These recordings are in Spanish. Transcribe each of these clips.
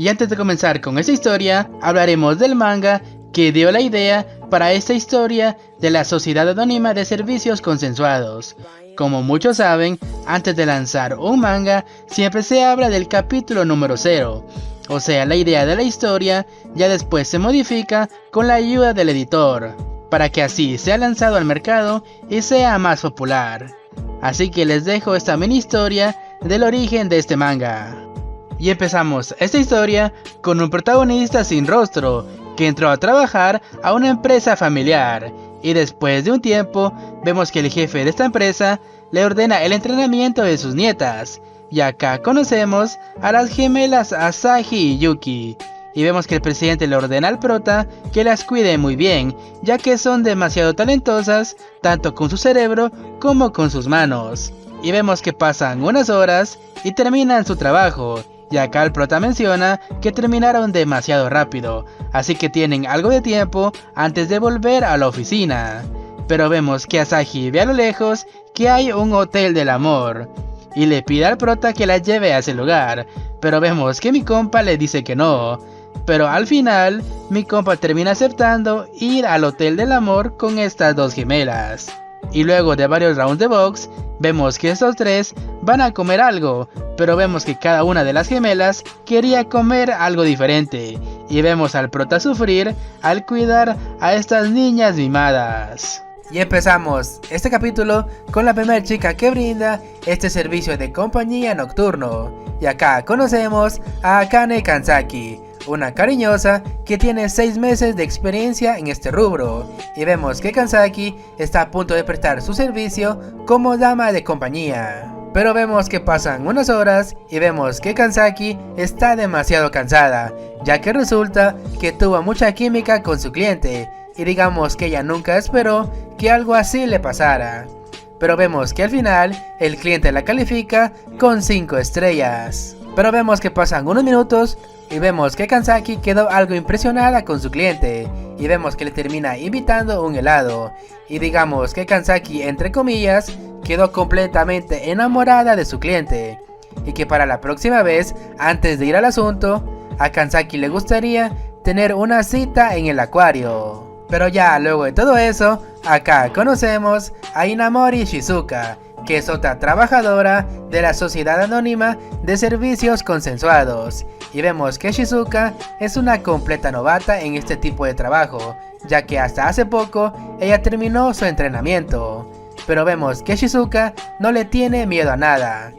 Y antes de comenzar con esta historia, hablaremos del manga que dio la idea para esta historia de la Sociedad Anónima de Servicios Consensuados. Como muchos saben, antes de lanzar un manga, siempre se habla del capítulo número 0. O sea, la idea de la historia ya después se modifica con la ayuda del editor, para que así sea lanzado al mercado y sea más popular. Así que les dejo esta mini historia del origen de este manga. Y empezamos esta historia con un protagonista sin rostro, que entró a trabajar a una empresa familiar, y después de un tiempo vemos que el jefe de esta empresa le ordena el entrenamiento de sus nietas, y acá conocemos a las gemelas Asahi y Yuki, y vemos que el presidente le ordena al prota que las cuide muy bien, ya que son demasiado talentosas, tanto con su cerebro como con sus manos. Y vemos que pasan unas horas y terminan su trabajo, y acá el prota menciona que terminaron demasiado rápido, así que tienen algo de tiempo antes de volver a la oficina. Pero vemos que Asahi ve a lo lejos que hay un hotel del amor, y le pide al prota que la lleve a ese lugar, pero vemos que mi compa le dice que no. Pero al final, mi compa termina aceptando ir al hotel del amor con estas dos gemelas. Y luego de varios rounds de box, vemos que estos tres van a comer algo, pero vemos que cada una de las gemelas quería comer algo diferente, y vemos al prota sufrir al cuidar a estas niñas mimadas. Y empezamos este capítulo con la primera chica que brinda este servicio de compañía nocturno, y acá conocemos a Akane Kanzaki, una cariñosa que tiene 6 meses de experiencia en este rubro, y vemos que Kanzaki está a punto de prestar su servicio como dama de compañía. Pero vemos que pasan unas horas y vemos que Kanzaki está demasiado cansada, ya que resulta que tuvo mucha química con su cliente, y digamos que ella nunca esperó que algo así le pasara. Pero vemos que al final el cliente la califica con 5 estrellas. Pero vemos que pasan unos minutos y vemos que Kanzaki quedó algo impresionada con su cliente, y vemos que le termina invitando un helado, y digamos que Kanzaki, entre comillas, quedó completamente enamorada de su cliente, y que para la próxima vez, antes de ir al asunto, a Kanzaki le gustaría tener una cita en el acuario. Pero ya luego de todo eso, acá conocemos a Inamori Shizuka, que es otra trabajadora de la Sociedad Anónima de Servicios Consensuados, y vemos que Shizuka es una completa novata en este tipo de trabajo, ya que hasta hace poco ella terminó su entrenamiento. Pero vemos que Shizuka no le tiene miedo a nada,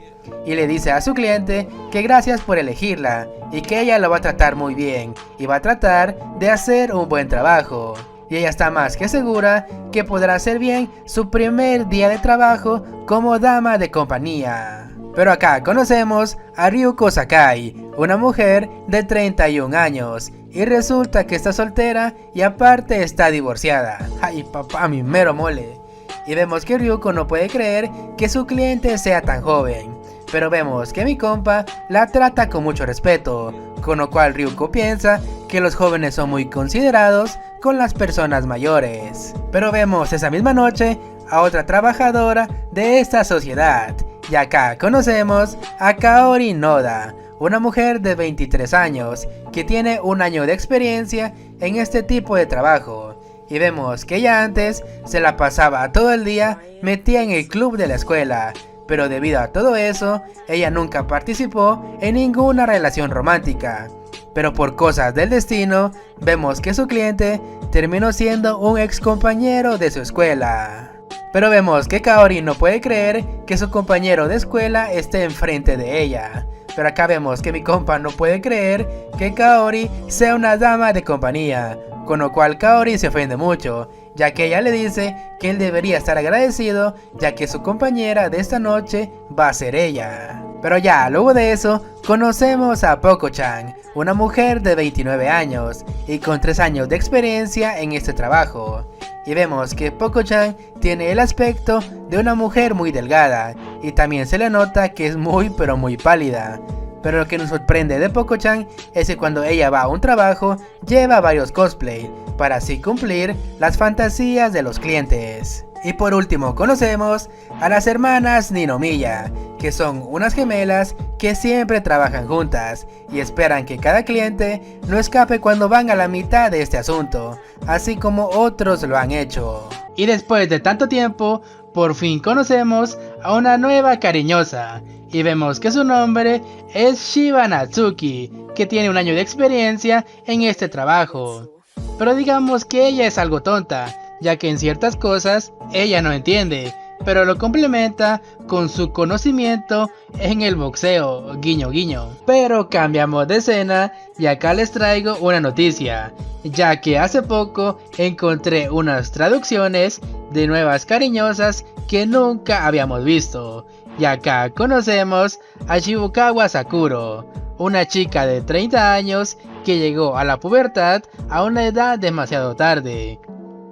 y le dice a su cliente que gracias por elegirla, y que ella lo va a tratar muy bien, y va a tratar de hacer un buen trabajo. Y ella está más que segura que podrá hacer bien su primer día de trabajo como dama de compañía. Pero acá conocemos a Ryuko Sakai, una mujer de 31 años, y resulta que está soltera y aparte está divorciada. Ay papá, mi mero mole. Y vemos que Ryuko no puede creer que su cliente sea tan joven, pero vemos que mi compa la trata con mucho respeto, con lo cual Ryuko piensa que los jóvenes son muy considerados con las personas mayores. Pero vemos esa misma noche a otra trabajadora de esta sociedad, y acá conocemos a Kaori Noda, una mujer de 23 años que tiene un año de experiencia en este tipo de trabajo, y vemos que ella antes se la pasaba todo el día metida en el club de la escuela, pero debido a todo eso, ella nunca participó en ninguna relación romántica. Pero por cosas del destino, vemos que su cliente terminó siendo un ex compañero de su escuela. Pero vemos que Kaori no puede creer que su compañero de escuela esté enfrente de ella. Pero acá vemos que mi compa no puede creer que Kaori sea una dama de compañía, con lo cual Kaori se ofende mucho, ya que ella le dice que él debería estar agradecido, ya que su compañera de esta noche va a ser ella. Pero ya luego de eso, conocemos a Poko-chan, una mujer de 29 años y con 3 años de experiencia en este trabajo. Y vemos que Poko-chan tiene el aspecto de una mujer muy delgada, y también se le nota que es muy pero muy pálida. Pero lo que nos sorprende de Poko-chan es que cuando ella va a un trabajo, lleva varios cosplay, para así cumplir las fantasías de los clientes. Y por último conocemos a las hermanas Ninomiya, que son unas gemelas que siempre trabajan juntas y esperan que cada cliente no escape cuando van a la mitad de este asunto, así como otros lo han hecho. Y después de tanto tiempo, por fin conocemos a una nueva cariñosa, y vemos que su nombre es Shiba Natsuki, que tiene un año de experiencia en este trabajo. Pero digamos que ella es algo tonta, ya que en ciertas cosas ella no entiende, pero lo complementa con su conocimiento en el boxeo, guiño guiño. Pero cambiamos de escena y acá les traigo una noticia, ya que hace poco encontré unas traducciones de nuevas cariñosas que nunca habíamos visto. Y acá conocemos a Shibukawa Sakuro, una chica de 30 años que llegó a la pubertad a una edad demasiado tarde.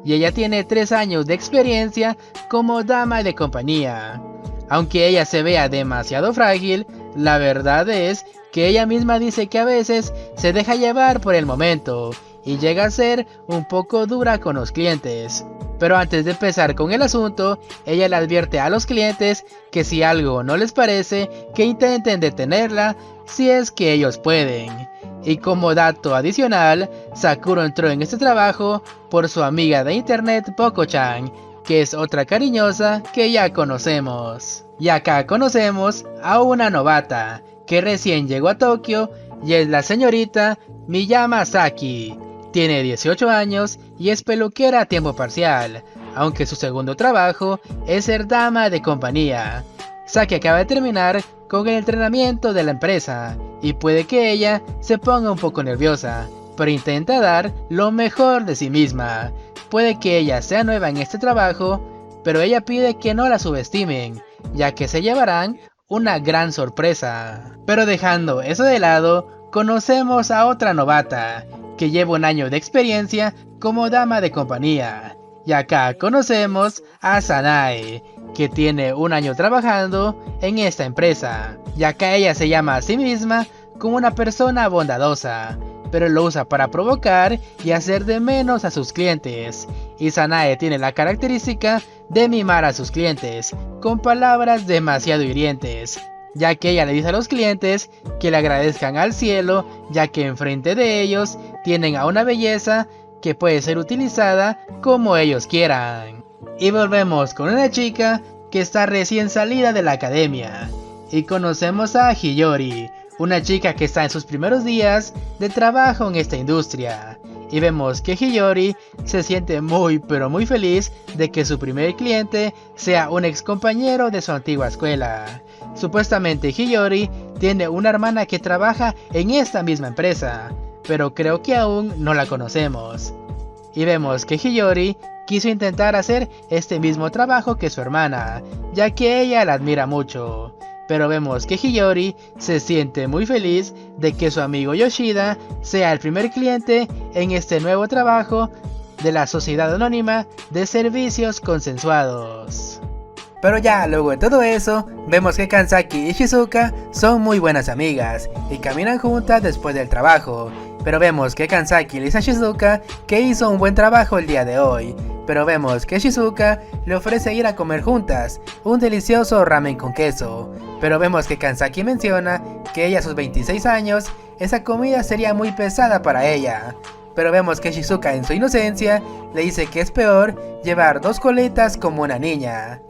Y ella tiene 3 años de experiencia como dama de compañía. Aunque ella se vea demasiado frágil, la verdad es que ella misma dice que a veces se deja llevar por el momento y llega a ser un poco dura con los clientes. Pero antes de empezar con el asunto, ella le advierte a los clientes que si algo no les parece, que intenten detenerla si es que ellos pueden. Y como dato adicional, Sakuro entró en este trabajo por su amiga de internet Poco-chan, que es otra cariñosa que ya conocemos. Y acá conocemos a una novata, que recién llegó a Tokio y es la señorita Miyama Saki. Tiene 18 años y es peluquera a tiempo parcial, aunque su segundo trabajo es ser dama de compañía. Saki acaba de terminar con el entrenamiento de la empresa y puede que ella se ponga un poco nerviosa, pero intenta dar lo mejor de sí misma. Puede que ella sea nueva en este trabajo, pero ella pide que no la subestimen, ya que se llevarán una gran sorpresa. Pero dejando eso de lado, conocemos a otra novata, que lleva un año de experiencia como dama de compañía. Y acá conocemos a Sanae, que tiene un año trabajando en esta empresa. Y acá ella se llama a sí misma como una persona bondadosa, pero lo usa para provocar y hacer de menos a sus clientes. Y Sanae tiene la característica de mimar a sus clientes con palabras demasiado hirientes, ya que ella le dice a los clientes que le agradezcan al cielo, ya que enfrente de ellos tienen a una belleza que puede ser utilizada como ellos quieran. Y volvemos con una chica que está recién salida de la academia, y conocemos a Hiyori, una chica que está en sus primeros días de trabajo en esta industria. Y vemos que Hiyori se siente muy pero muy feliz de que su primer cliente sea un ex compañero de su antigua escuela. Supuestamente Hiyori tiene una hermana que trabaja en esta misma empresa, pero creo que aún no la conocemos. Y vemos que Hiyori quiso intentar hacer este mismo trabajo que su hermana, ya que ella la admira mucho. Pero vemos que Hiyori se siente muy feliz de que su amigo Yoshida sea el primer cliente en este nuevo trabajo de la Sociedad Anónima de Servicios Consensuados. Pero ya luego de todo eso, vemos que Kanzaki y Shizuka son muy buenas amigas y caminan juntas después del trabajo. Pero vemos que Kanzaki le dice a Shizuka que hizo un buen trabajo el día de hoy. Pero vemos que Shizuka le ofrece ir a comer juntas un delicioso ramen con queso. Pero vemos que Kanzaki menciona que ella a sus 26 años, esa comida sería muy pesada para ella. Pero vemos que Shizuka en su inocencia le dice que es peor llevar 2 coletas como una niña.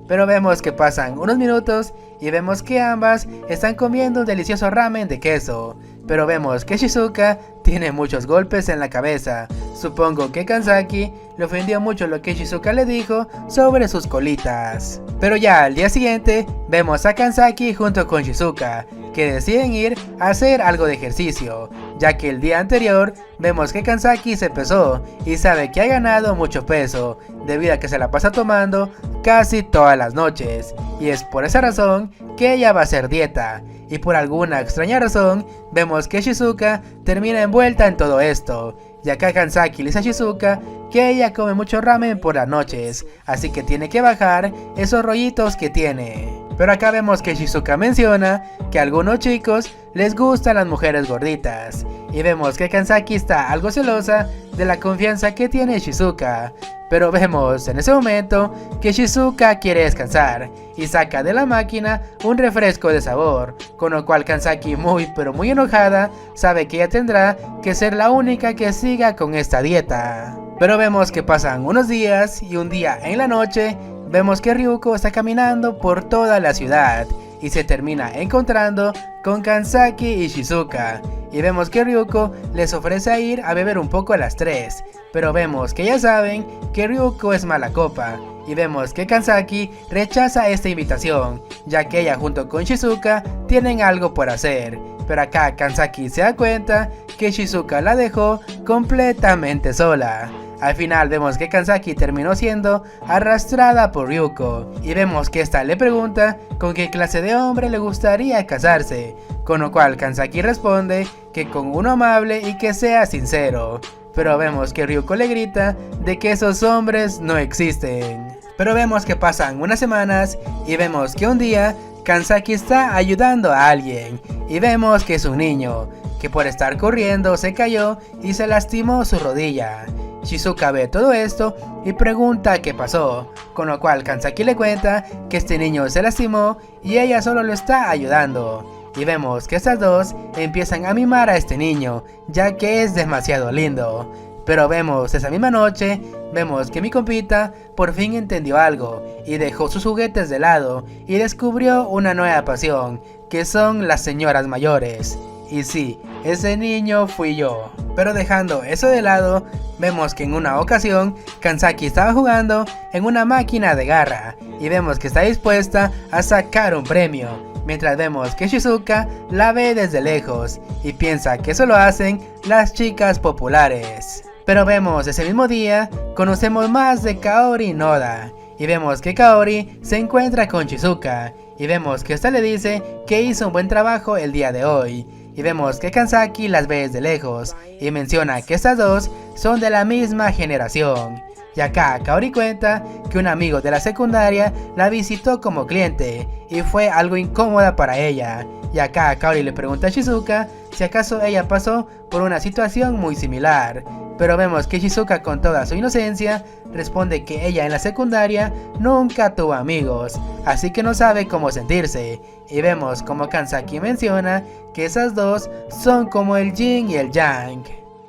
Pero vemos que pasan unos minutos y vemos que ambas están comiendo un delicioso ramen de queso. Pero vemos que Shizuka tiene muchos golpes en la cabeza. Supongo que Kanzaki le ofendió mucho lo que Shizuka le dijo sobre sus colitas. Pero ya al día siguiente vemos a Kanzaki junto con Shizuka, que deciden ir a hacer algo de ejercicio, ya que el día anterior vemos que Kanzaki se pesó y sabe que ha ganado mucho peso, debido a que se la pasa tomando casi todas las noches, y es por esa razón que ella va a hacer dieta. Y por alguna extraña razón, vemos que Shizuka termina envuelta en todo esto. Y acá Kanzaki le dice a Shizuka que ella come mucho ramen por las noches, así que tiene que bajar esos rollitos que tiene. Pero acá vemos que Shizuka menciona que a algunos chicos les gustan las mujeres gorditas. Y vemos que Kanzaki está algo celosa de la confianza que tiene Shizuka. Pero vemos en ese momento que Shizuka quiere descansar y saca de la máquina un refresco de sabor, con lo cual Kanzaki, muy pero muy enojada, sabe que ella tendrá que ser la única que siga con esta dieta. Pero vemos que pasan unos días y un día en la noche vemos que Ryuko está caminando por toda la ciudad y se termina encontrando con Kanzaki y Shizuka. Y vemos que Ryuko les ofrece ir a beber un poco a las 3, pero vemos que ya saben que Ryuko es mala copa. Y vemos que Kanzaki rechaza esta invitación, ya que ella junto con Shizuka tienen algo por hacer. Pero acá Kanzaki se da cuenta que Shizuka la dejó completamente sola. Al final vemos que Kanzaki terminó siendo arrastrada por Ryuko y vemos que esta le pregunta con qué clase de hombre le gustaría casarse, con lo cual Kanzaki responde que con uno amable y que sea sincero. Pero vemos que Ryuko le grita de que esos hombres no existen. Pero vemos que pasan unas semanas y vemos que un día Kanzaki está ayudando a alguien y vemos que es un niño que por estar corriendo se cayó y se lastimó su rodilla. Shizuka ve todo esto y pregunta qué pasó, con lo cual Kanzaki le cuenta que este niño se lastimó y ella solo lo está ayudando. Y vemos que estas dos empiezan a mimar a este niño, ya que es demasiado lindo. Pero vemos esa misma noche, vemos que mi compita por fin entendió algo y dejó sus juguetes de lado y descubrió una nueva pasión, que son las señoras mayores. Y sí, ese niño fui yo. Pero dejando eso de lado, vemos que en una ocasión Kanzaki estaba jugando en una máquina de garra y vemos que está dispuesta a sacar un premio, mientras vemos que Shizuka la ve desde lejos y piensa que eso lo hacen las chicas populares. Pero vemos ese mismo día, conocemos más de Kaori Noda y vemos que Kaori se encuentra con Shizuka y vemos que esta le dice que hizo un buen trabajo el día de hoy. Y vemos que Kanzaki las ve desde lejos y menciona que estas dos son de la misma generación. Y acá Kaori cuenta que un amigo de la secundaria la visitó como cliente y fue algo incómoda para ella. Y acá Kaori le pregunta a Shizuka si acaso ella pasó por una situación muy similar. Pero vemos que Shizuka, con toda su inocencia, responde que ella en la secundaria nunca tuvo amigos, así que no sabe cómo sentirse. Y vemos como Kanzaki menciona que esas dos son como el yin y el yang.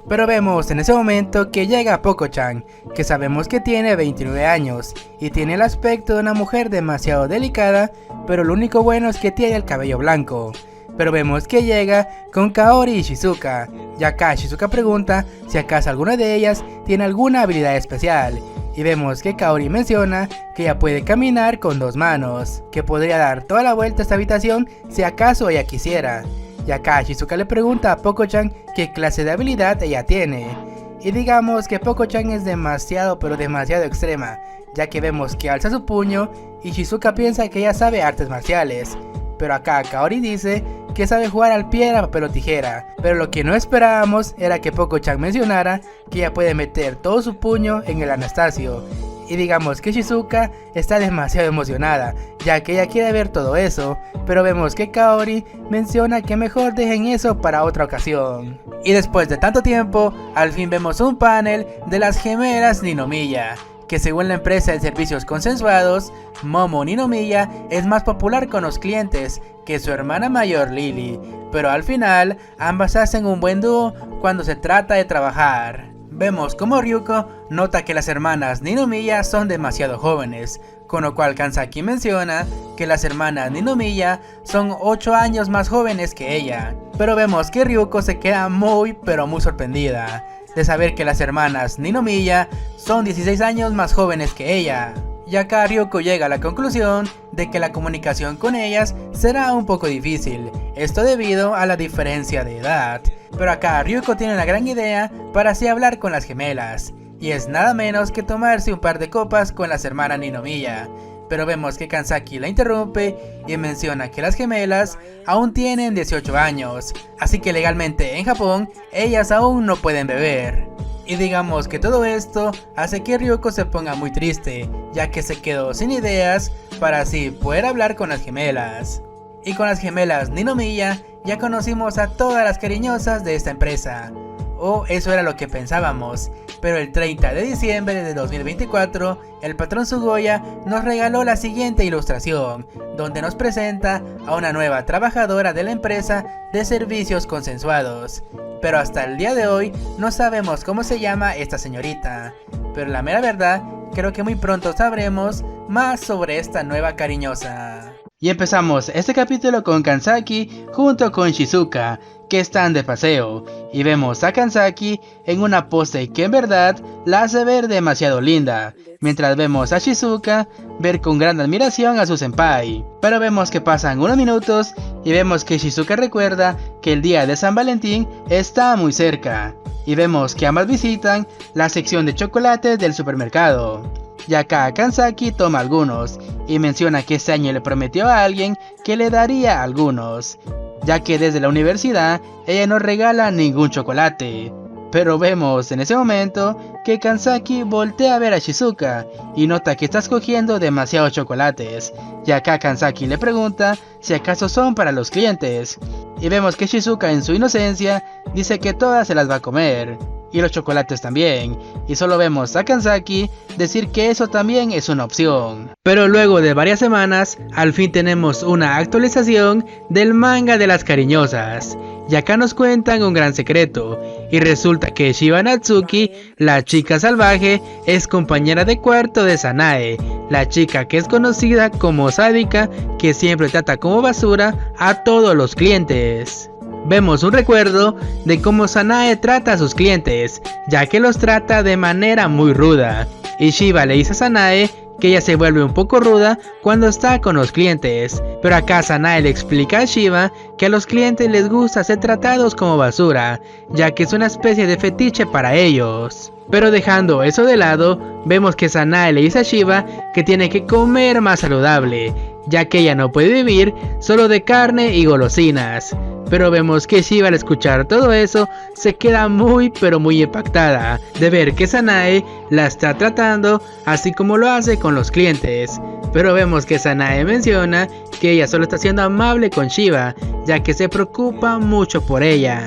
Pero vemos en ese momento que llega Poko-chan, que sabemos que tiene 29 años y tiene el aspecto de una mujer demasiado delicada, pero lo único bueno es que tiene el cabello blanco. Pero vemos que llega con Kaori y Shizuka, y acá Shizuka pregunta si acaso alguna de ellas tiene alguna habilidad especial, y vemos que Kaori menciona que ella puede caminar con 2 manos, que podría dar toda la vuelta a esta habitación si acaso ella quisiera. Y acá Shizuka le pregunta a Poko-chan qué clase de habilidad ella tiene, y digamos que Poko-chan es demasiado pero demasiado extrema, ya que vemos que alza su puño y Shizuka piensa que ella sabe artes marciales. Pero acá Kaori dice que sabe jugar al piedra, papel o tijera, pero lo que no esperábamos era que Poko-chan mencionara que ella puede meter todo su puño en el Anastasio. Y digamos que Shizuka está demasiado emocionada, ya que ella quiere ver todo eso, pero vemos que Kaori menciona que mejor dejen eso para otra ocasión. Y después de tanto tiempo, al fin vemos un panel de las gemelas Ninomiya, que según la empresa de servicios consensuados, Momo Ninomiya es más popular con los clientes que su hermana mayor Lily, pero al final ambas hacen un buen dúo cuando se trata de trabajar. Vemos como Ryuko nota que las hermanas Ninomiya son demasiado jóvenes, con lo cual Kanzaki menciona que las hermanas Ninomiya son 8 años más jóvenes que ella, pero vemos que Ryuko se queda muy pero muy sorprendida de saber que las hermanas Ninomiya son 16 años más jóvenes que ella. Y acá Ryuko llega a la conclusión de que la comunicación con ellas será un poco difícil, esto debido a la diferencia de edad. Pero acá Ryuko tiene una gran idea para así hablar con las gemelas, y es nada menos que tomarse un par de copas con las hermanas Ninomiya. Pero vemos que Kanzaki la interrumpe y menciona que las gemelas aún tienen 18 años, así que legalmente en Japón ellas aún no pueden beber. Y digamos que todo esto hace que Ryuko se ponga muy triste, ya que se quedó sin ideas para así poder hablar con las gemelas. Y con las gemelas Ninomiya ya conocimos a todas las cariñosas de esta empresa. o eso era lo que pensábamos. Pero el 30 de diciembre de 2024, el patrón Sugoya nos regaló la siguiente ilustración, donde nos presenta a una nueva trabajadora de la empresa de servicios consensuados. Pero hasta el día de hoy no sabemos cómo se llama esta señorita. Pero la mera verdad, creo que muy pronto sabremos más sobre esta nueva cariñosa. Y empezamos este capítulo con Kanzaki junto con Shizuka, que están de paseo, y vemos a Kanzaki en una pose que en verdad la hace ver demasiado linda, mientras vemos a Shizuka ver con gran admiración a su senpai. Pero vemos que pasan unos minutos y vemos que Shizuka recuerda que el día de San Valentín está muy cerca, y vemos que ambas visitan la sección de chocolates del supermercado. Y acá Kanzaki toma algunos y menciona que este año le prometió a alguien que le daría algunos, ya que desde la universidad ella no regala ningún chocolate. Pero vemos en ese momento que Kanzaki voltea a ver a Shizuka y nota que está escogiendo demasiados chocolates, y acá Kanzaki le pregunta si acaso son para los clientes, y vemos que Shizuka en su inocencia dice que todas se las va a comer, y los chocolates también, y solo vemos a Kanzaki decir que eso también es una opción. Pero luego de varias semanas, al fin tenemos una actualización del manga de las cariñosas, y acá nos cuentan un gran secreto, y resulta que Shiba Natsuki, la chica salvaje, es compañera de cuarto de Sanae, la chica que es conocida como sádica, que siempre trata como basura a todos los clientes. Vemos un recuerdo de cómo Sanae trata a sus clientes, ya que los trata de manera muy ruda, y Shiba le dice a Sanae que ella se vuelve un poco ruda cuando está con los clientes, pero acá Sanae le explica a Shiba que a los clientes les gusta ser tratados como basura, ya que es una especie de fetiche para ellos. Pero dejando eso de lado, vemos que Sanae le dice a Shiba que tiene que comer más saludable, ya que ella no puede vivir solo de carne y golosinas. Pero vemos que Shiba al escuchar todo eso se queda muy impactada de ver que Sanae la está tratando así como lo hace con los clientes. Pero vemos que Sanae menciona que ella solo está siendo amable con Shiba, ya que se preocupa mucho por ella.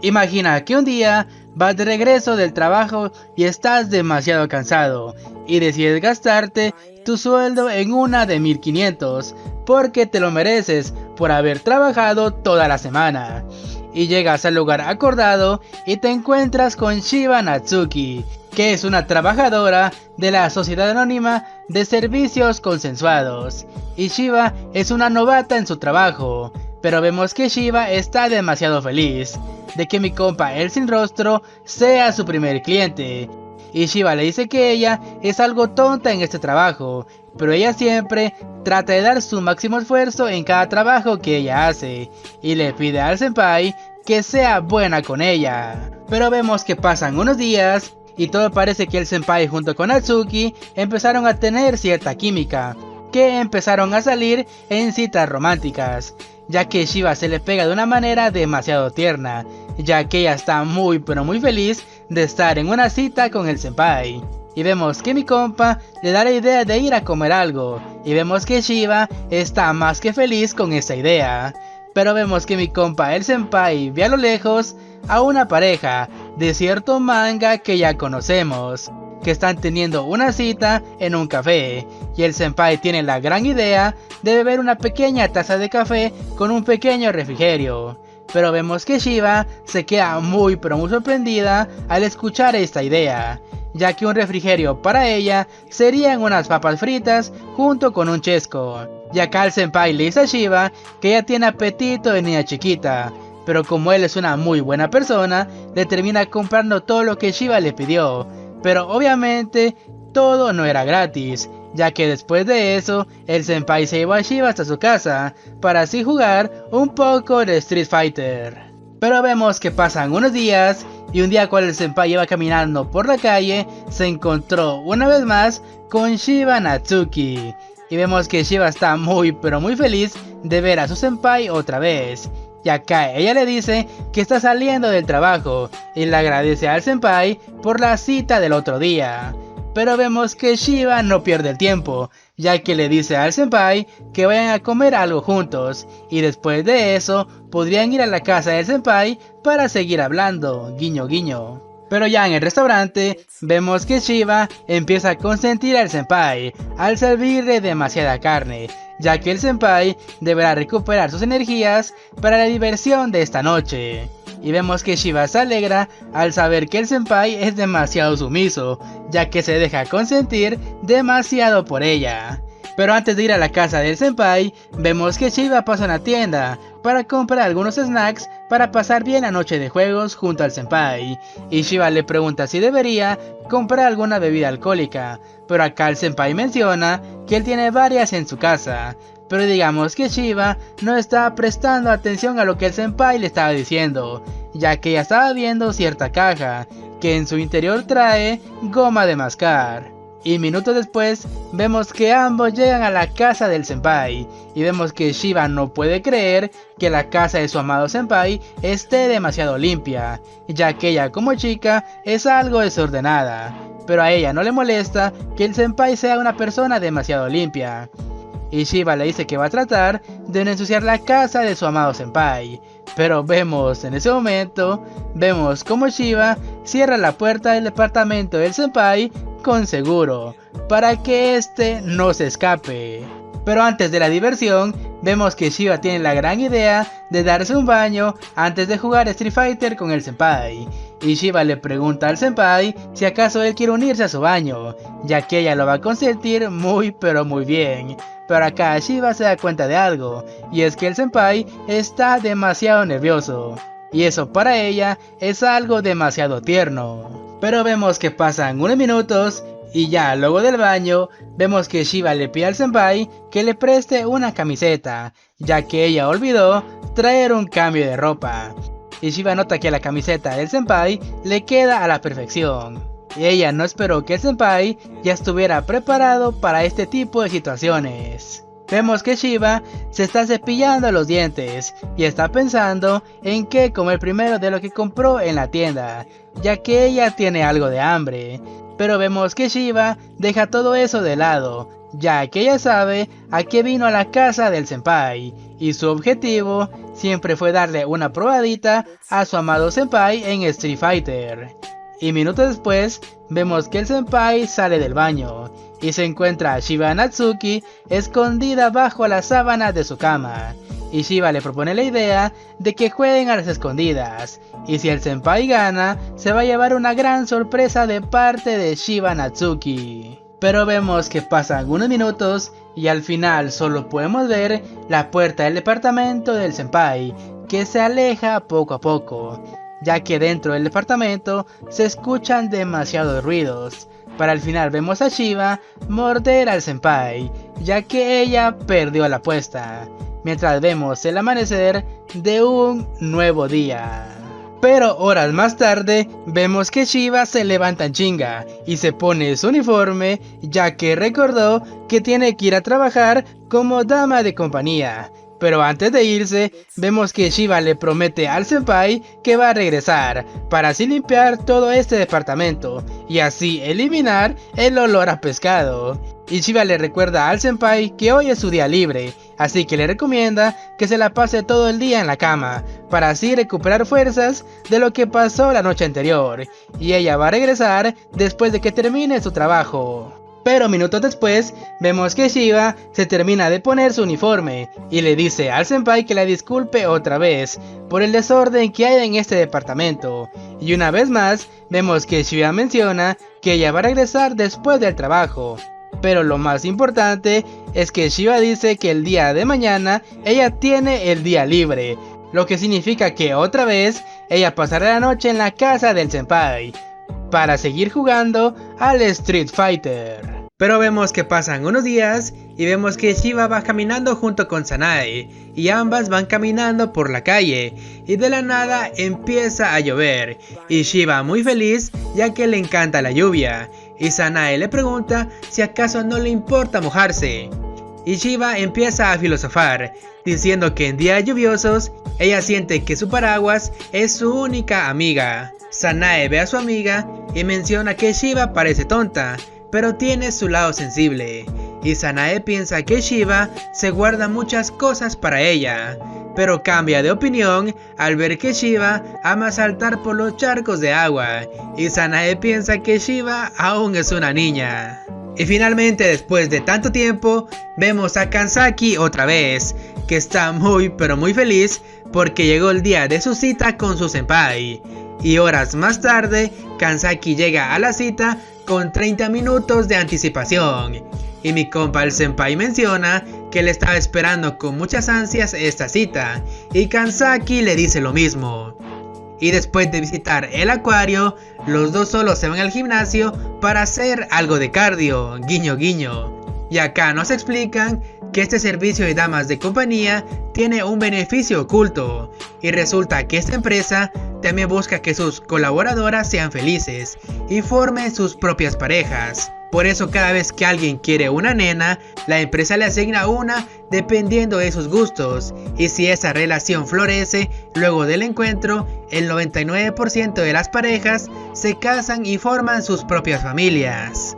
Imagina que un día vas de regreso del trabajo y estás demasiado cansado y decides gastarte tu sueldo en una de 1500 porque te lo mereces por haber trabajado toda la semana. Y llegas al lugar acordado y te encuentras con Shiba Natsuki, que es una trabajadora de la Sociedad Anónima de Servicios Consensuados. Y Shiba es una novata en su trabajo, pero vemos que Shiba está demasiado feliz de que mi compa el sin rostro sea su primer cliente. Y Shiba le dice que ella es algo tonta en este trabajo, pero ella siempre trata de dar su máximo esfuerzo en cada trabajo que ella hace, y le pide al senpai que sea buena con ella. Pero vemos que pasan unos días y todo parece que el senpai junto con Natsuki empezaron a tener cierta química, que empezaron a salir en citas románticas, ya que Shiba se le pega de una manera demasiado tierna, ya que ella está muy feliz de estar en una cita con el senpai. Y vemos que mi compa le da la idea de ir a comer algo, y vemos que Shiba está más que feliz con esa idea. Pero vemos que mi compa el senpai ve a lo lejos a una pareja de cierto manga que ya conocemos, que están teniendo una cita en un café, y el senpai tiene la gran idea de beber una pequeña taza de café con un pequeño refrigerio. Pero vemos que Shiba se queda muy sorprendida al escuchar esta idea, ya que un refrigerio para ella serían unas papas fritas junto con un chesco. Y acá el senpai le dice a Shiba que ella tiene apetito de niña chiquita, pero como él es una muy buena persona, le termina comprando todo lo que Shiba le pidió. Pero obviamente todo no era gratis, ya que después de eso el senpai se llevó a Shiba hasta su casa para así jugar un poco de Street Fighter. Pero vemos que pasan unos días y un día cuando el senpai iba caminando por la calle se encontró una vez más con Shiba Natsuki, y vemos que Shiba está muy feliz de ver a su senpai otra vez. Y acá ella le dice que está saliendo del trabajo y le agradece al senpai por la cita del otro día. Pero vemos que Shiba no pierde el tiempo, ya que le dice al senpai que vayan a comer algo juntos, y después de eso podrían ir a la casa del senpai para seguir hablando, guiño guiño. Pero ya en el restaurante, vemos que Shiba empieza a consentir al senpai al servirle demasiada carne, ya que el senpai deberá recuperar sus energías para la diversión de esta noche. Y vemos que Shiba se alegra al saber que el senpai es demasiado sumiso, ya que se deja consentir demasiado por ella. Pero antes de ir a la casa del senpai, vemos que Shiba pasa a una tienda para comprar algunos snacks para pasar bien la noche de juegos junto al senpai. Y Shiba le pregunta si debería comprar alguna bebida alcohólica, pero acá el senpai menciona que él tiene varias en su casa. Pero digamos que Shiba no estaba prestando atención a lo que el senpai le estaba diciendo, ya que ella estaba viendo cierta caja, que en su interior trae goma de mascar. Y minutos después, vemos que ambos llegan a la casa del senpai, y vemos que Shiba no puede creer que la casa de su amado senpai esté demasiado limpia, ya que ella como chica es algo desordenada, pero a ella no le molesta que el senpai sea una persona demasiado limpia. Y Shiba le dice que va a tratar de no ensuciar la casa de su amado senpai. Pero vemos en ese momento, como Shiba cierra la puerta del departamento del senpai con seguro, para que este no se escape. Pero antes de la diversión, vemos que Shiba tiene la gran idea de darse un baño antes de jugar Street Fighter con el senpai. Y Shiba le pregunta al senpai si acaso él quiere unirse a su baño, ya que ella lo va a consentir muy pero muy bien. Pero acá Shiba se da cuenta de algo, y es que el senpai está demasiado nervioso, y eso para ella es algo demasiado tierno. Pero vemos que pasan unos minutos, y ya luego del baño, vemos que Shiba le pide al senpai que le preste una camiseta, ya que ella olvidó traer un cambio de ropa. Y Shiba nota que la camiseta del senpai le queda a la perfección. Y ella no esperó que el senpai ya estuviera preparado para este tipo de situaciones. Vemos que Shiba se está cepillando los dientes y está pensando en qué comer primero de lo que compró en la tienda, ya que ella tiene algo de hambre. Pero vemos que Shiba deja todo eso de lado, ya que ella sabe a qué vino a la casa del senpai, y su objetivo siempre fue darle una probadita a su amado senpai en Street Fighter. Y minutos después, vemos que el senpai sale del baño y se encuentra a Shiba Natsuki escondida bajo la sábana de su cama. Y Shiba le propone la idea de que jueguen a las escondidas, y si el senpai gana, se va a llevar una gran sorpresa de parte de Shiba Natsuki. Pero vemos que pasan unos minutos y al final solo podemos ver la puerta del departamento del senpai, que se aleja poco a poco, ya que dentro del departamento se escuchan demasiados ruidos. Para el final vemos a Shiba morder al senpai, ya que ella perdió la apuesta, mientras vemos el amanecer de un nuevo día. Pero horas más tarde, vemos que Shiba se levanta en chinga y se pone su uniforme, ya que recordó que tiene que ir a trabajar como dama de compañía. Pero antes de irse, vemos que Shiba le promete al senpai que va a regresar para así limpiar todo este departamento y así eliminar el olor a pescado. Y Shiba le recuerda al senpai que hoy es su día libre, así que le recomienda que se la pase todo el día en la cama para así recuperar fuerzas de lo que pasó la noche anterior, y ella va a regresar después de que termine su trabajo. Pero minutos después, vemos que Shiba se termina de poner su uniforme y le dice al senpai que la disculpe otra vez por el desorden que hay en este departamento. Y una vez más, vemos que Shiba menciona que ella va a regresar después del trabajo. Pero lo más importante es que Shiba dice que el día de mañana ella tiene el día libre, lo que significa que otra vez ella pasará la noche en la casa del senpai para seguir jugando al Street Fighter. Pero vemos que pasan unos días y vemos que Shiba va caminando junto con Sanae y ambas van caminando por la calle y de la nada empieza a llover y Shiba muy feliz ya que le encanta la lluvia y Sanae le pregunta si acaso no le importa mojarse y Shiba empieza a filosofar diciendo que en días lluviosos ella siente que su paraguas es su única amiga. Sanae ve a su amiga y menciona que Shiba parece tonta, pero tiene su lado sensible, y Sanae piensa que Shiba se guarda muchas cosas para ella, pero cambia de opinión al ver que Shiba ama saltar por los charcos de agua y Sanae piensa que Shiba aún es una niña. Y finalmente, después de tanto tiempo, vemos a Kanzaki otra vez, que está muy pero muy feliz porque llegó el día de su cita con su senpai. Y horas más tarde, Kanzaki llega a la cita con 30 minutos de anticipación. Y mi compa el senpai menciona que él estaba esperando con muchas ansias esta cita, y Kanzaki le dice lo mismo. Y después de visitar el acuario, los dos solo se van al gimnasio para hacer algo de cardio, guiño guiño. Y acá nos explican que este servicio de damas de compañía tiene un beneficio oculto, y resulta que esta empresa también busca que sus colaboradoras sean felices y formen sus propias parejas. Por eso cada vez que alguien quiere una nena, la empresa le asigna una dependiendo de sus gustos, y si esa relación florece luego del encuentro, el 99% de las parejas se casan y forman sus propias familias.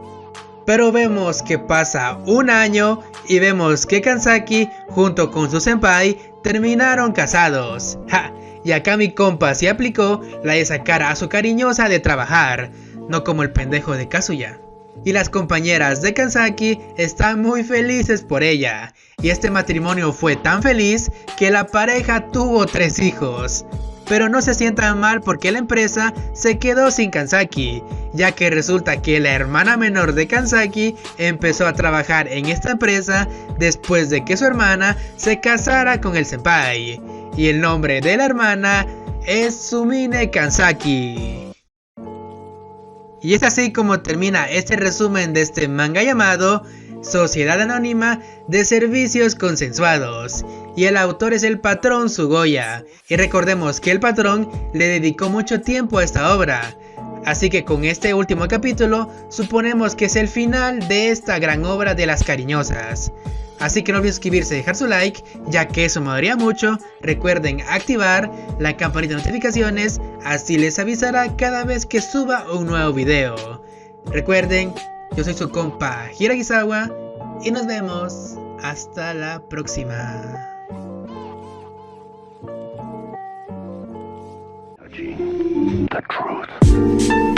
Pero vemos que pasa un año y vemos que Kanzaki junto con su senpai terminaron casados. ¡Ja! Y acá mi compa se aplicó la de sacar a su cariñosa de trabajar, no como el pendejo de Kazuya. Y las compañeras de Kanzaki están muy felices por ella, y este matrimonio fue tan feliz que la pareja tuvo 3 hijos. Pero no se sientan mal porque la empresa se quedó sin Kanzaki, ya que resulta que la hermana menor de Kanzaki empezó a trabajar en esta empresa después de que su hermana se casara con el senpai, y el nombre de la hermana es Sumine Kanzaki. Y es así como termina este resumen de este manga llamado Sociedad Anónima de Servicios Consensuados, y el autor es el patrón Sugoya, y recordemos que el patrón le dedicó mucho tiempo a esta obra, así que con este último capítulo suponemos que es el final de esta gran obra de las cariñosas. Así que no olviden suscribirse y dejar su like, ya que eso me ayudaría mucho. Recuerden activar la campanita de notificaciones, así les avisará cada vez que suba un nuevo video. Recuerden, yo soy su compa Hiragisawa y nos vemos hasta la próxima. The truth.